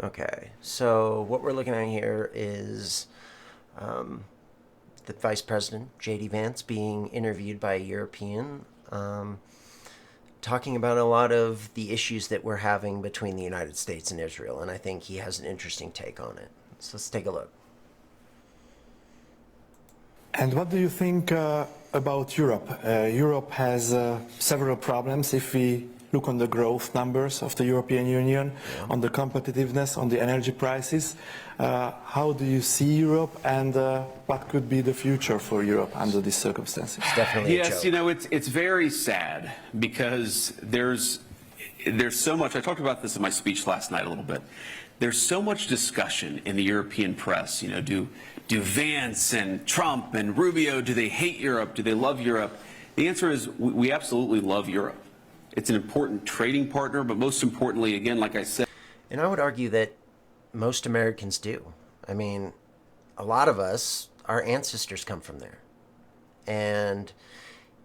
Okay, so what we're looking at here is the Vice President, JD Vance, being interviewed by a European, talking about a lot of the issues that we're having between the United States and Israel, and I think he has an interesting take on it. So let's take a look. And what do you think about Europe? Europe has several problems if we look on the growth numbers of the European Union, Yeah. on the competitiveness, on the energy prices. How do you see Europe, and what could be the future for Europe under these circumstances? It's definitely a Yes, joke. it's very sad because there's so much. I talked about this in my speech last night a little bit. There's so much discussion in the European press. Do Vance and Trump and Rubio, do they hate Europe? Do they love Europe? The answer is we absolutely love Europe. It's an important trading partner, but most importantly, again, like I said. And I would argue that most Americans do. I mean, a lot of us, our ancestors come from there. And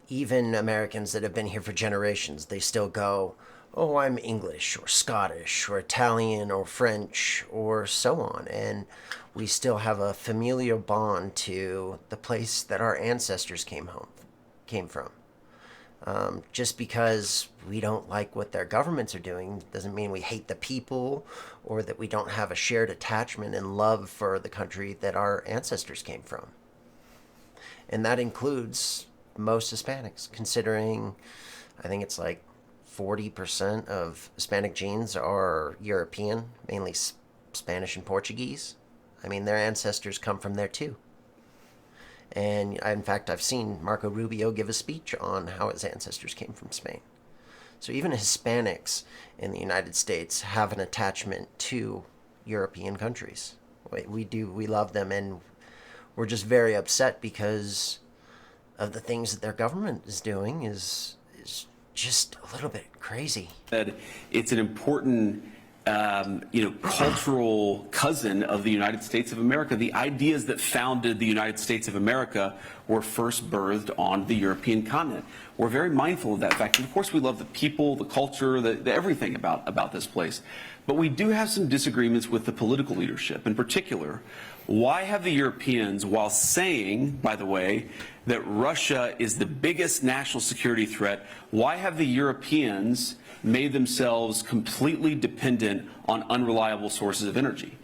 even Americans that have been here for generations, they still go, oh, I'm English or Scottish or Italian or French or so on. And we still have a familial bond to the place that our ancestors came from. Just because we don't like what their governments are doing doesn't mean we hate the people or that we don't have a shared attachment and love for the country that our ancestors came from. And that includes most Hispanics, considering I think it's like 40% of Hispanic genes are European, mainly Spanish and Portuguese. I mean, their ancestors come from there too. And in fact, I've seen Marco Rubio give a speech on how his ancestors came from Spain. So even Hispanics in the United States have an attachment to European countries. We love them, and we're just very upset because of the things that their government is doing is just a little bit crazy. It's an important, cultural cousin of the United States of America. The ideas that founded the United States of America were first birthed on the European continent. We're very mindful of that fact. And of course, we love the people, the culture, the everything about this place. But we do have some disagreements with the political leadership. In particular, why have the Europeans, while saying, by the way, that Russia is the biggest national security threat, why have the Europeans made themselves completely dependent on unreliable sources of energy?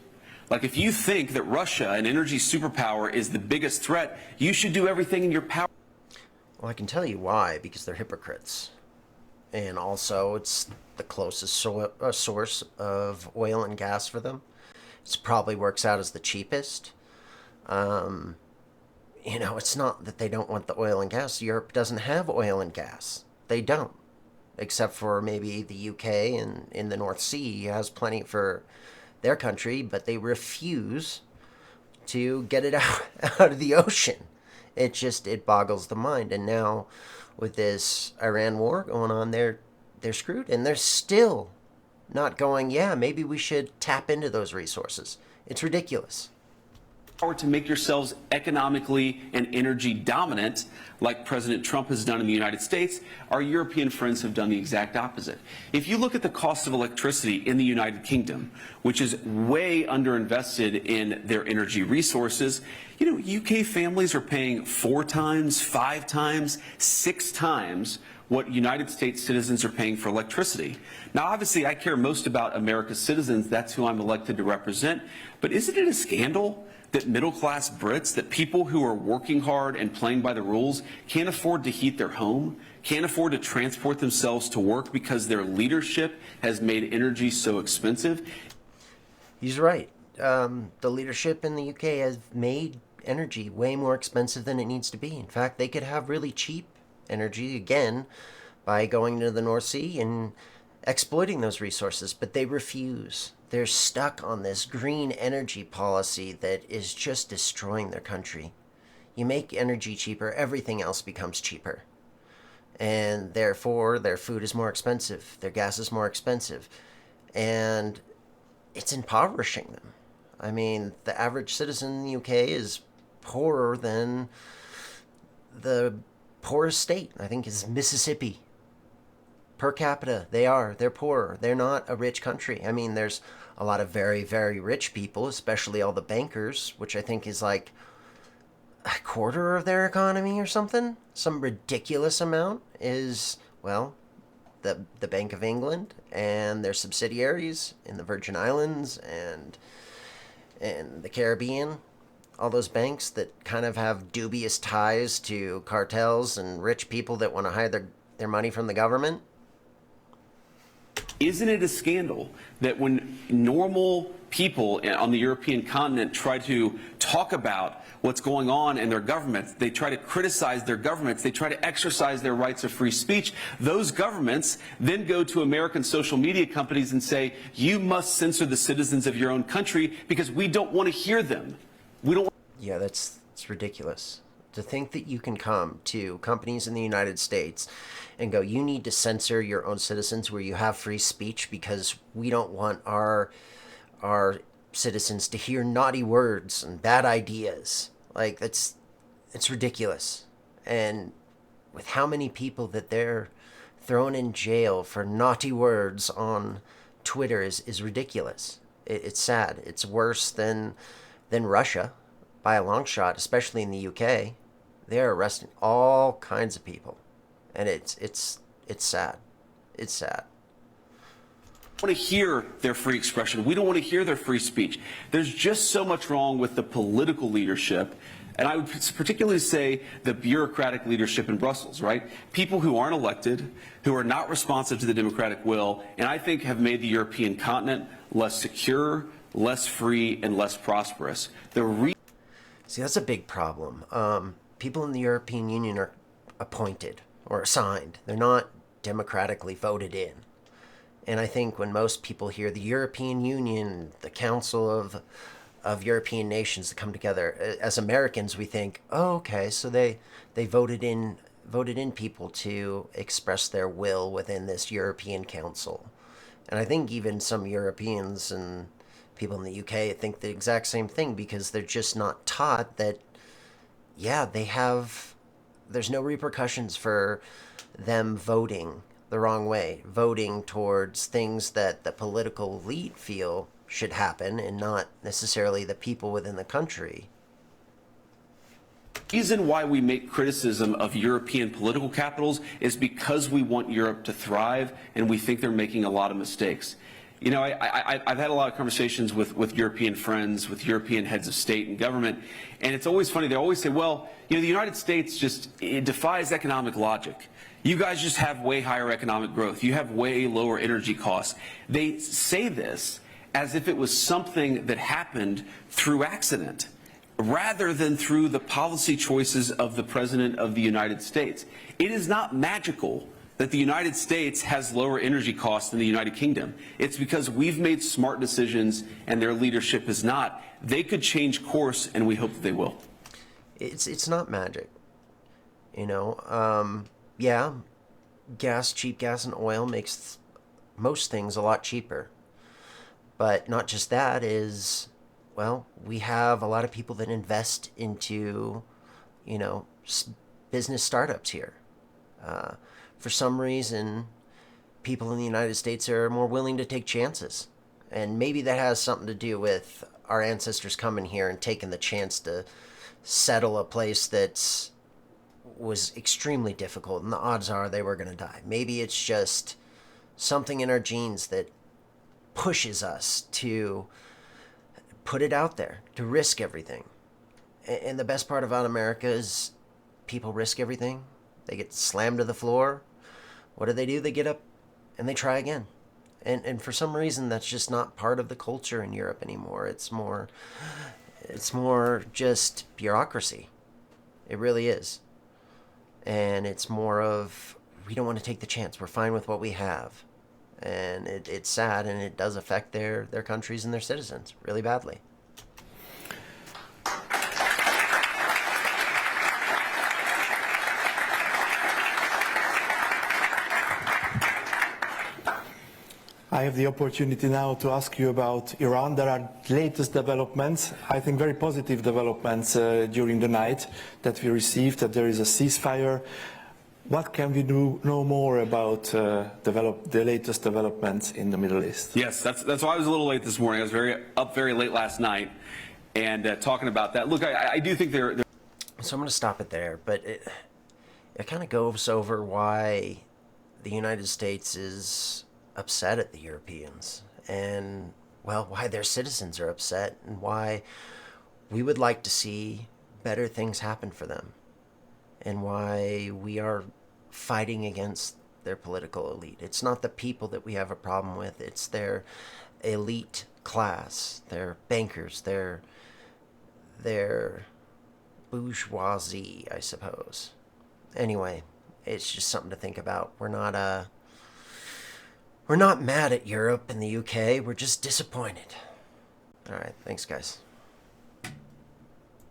Like, if you think that Russia, an energy superpower, is the biggest threat, you should do everything in your power. Well, I can tell you why, because they're hypocrites. And also, it's the closest source of oil and gas for them. It probably works out as the cheapest. It's not that they don't want the oil and gas. Europe doesn't have oil and gas. They don't. Except for maybe the UK and in the North Sea has plenty for their country, but they refuse to get it out of the ocean. It boggles the mind. And now with this Iran war going on, they're screwed, and they're still not going, yeah, maybe we should tap into those resources. It's ridiculous. Or to make yourselves economically and energy dominant, like President Trump has done in the United States. Our European friends have done the exact opposite. If you look at the cost of electricity in the United Kingdom, which is way underinvested in their energy resources, UK families are paying 4 times, 5 times, 6 times what United States citizens are paying for electricity. Now, obviously, I care most about America's citizens. That's who I'm elected to represent. But isn't it a scandal that middle-class Brits, that people who are working hard and playing by the rules can't afford to heat their home, can't afford to transport themselves to work because their leadership has made energy so expensive? He's right. The leadership in the UK has made energy way more expensive than it needs to be. In fact, they could have really cheap energy again by going to the North Sea and exploiting those resources, but they refuse. They're stuck on this green energy policy that is just destroying their country. You make energy cheaper, everything else becomes cheaper. And therefore, their food is more expensive, their gas is more expensive, and it's impoverishing them. I mean, the average citizen in the UK is poorer than the poorest state, I think, is Mississippi. Per capita, they're poorer. They're not a rich country. I mean, there's a lot of very, very rich people, especially all the bankers, which I think is like a quarter of their economy or something. Some ridiculous amount is, well, the Bank of England and their subsidiaries in the Virgin Islands and the Caribbean. All those banks that kind of have dubious ties to cartels and rich people that want to hide their money from the government. Isn't it a scandal that when normal people on the European continent try to talk about what's going on in their governments, they try to criticize their governments, they try to exercise their rights of free speech, those governments then go to American social media companies and say, you must censor the citizens of your own country because we don't want to hear them. We don't. Yeah, it's ridiculous. To think that you can come to companies in the United States and go, you need to censor your own citizens where you have free speech because we don't want our citizens to hear naughty words and bad ideas. Like, it's ridiculous. And with how many people that they're thrown in jail for naughty words on Twitter is ridiculous. It's sad. It's worse than Russia by a long shot, especially in the UK. They're arresting all kinds of people, and it's sad. It's sad. Want to hear their free expression. We don't want to hear their free speech. There's just so much wrong with the political leadership, and I would particularly say the bureaucratic leadership in Brussels, right? People who aren't elected, who are not responsive to the democratic will, and I think have made the European continent less secure, less free, and less prosperous. See, that's a big problem. People in the European Union are appointed or assigned. They're not democratically voted in. And I think when most people hear the European Union, the Council of European nations that come together, as Americans, we think, oh, okay, so they voted in people to express their will within this European Council. And I think even some Europeans and people in the UK think the exact same thing because they're just not taught that, yeah, there's no repercussions for them voting the wrong way, voting towards things that the political elite feel should happen and not necessarily the people within the country. The reason why we make criticism of European political capitals is because we want Europe to thrive and we think they're making a lot of mistakes. You know, I've had a lot of conversations with European friends, with European heads of state and government, and it's always funny. They always say, well, you know, the United States it defies economic logic. You guys just have way higher economic growth. You have way lower energy costs. They say this as if it was something that happened through accident, rather than through the policy choices of the President of the United States. It is not magical that the United States has lower energy costs than the United Kingdom. It's because we've made smart decisions and their leadership is not. They could change course, and we hope that they will. It's not magic. You know, yeah, cheap gas and oil makes most things a lot cheaper. But not just that is, well, we have a lot of people that invest into, you know, business startups here. For some reason, people in the United States are more willing to take chances. And maybe that has something to do with our ancestors coming here and taking the chance to settle a place that was extremely difficult, and the odds are they were going to die. Maybe it's just something in our genes that pushes us to put it out there, to risk everything. And the best part about America is people risk everything. They get slammed to the floor. What do? They get up and they try again. And for some reason, that's just not part of the culture in Europe anymore. It's more just bureaucracy. It really is. And it's more of, we don't want to take the chance. We're fine with what we have. And it's sad, and it does affect their countries and their citizens really badly. I have the opportunity now to ask you about Iran. There are latest developments, I think very positive developments during the night that we received, that there is a ceasefire. What can we do know more about the latest developments in the Middle East? Yes, that's why I was a little late this morning. I was up very late last night, and talking about that. Look, I do think there. So I'm going to stop it there, but it kind of goes over why the United States is upset at the Europeans, and well, why their citizens are upset, and why we would like to see better things happen for them, and why we are fighting against their political elite. It's not the people that we have a problem with, it's their elite class, their bankers, their bourgeoisie, I suppose. Anyway, it's just something to think about. We're not mad at Europe and the UK, we're just disappointed. All right, thanks guys.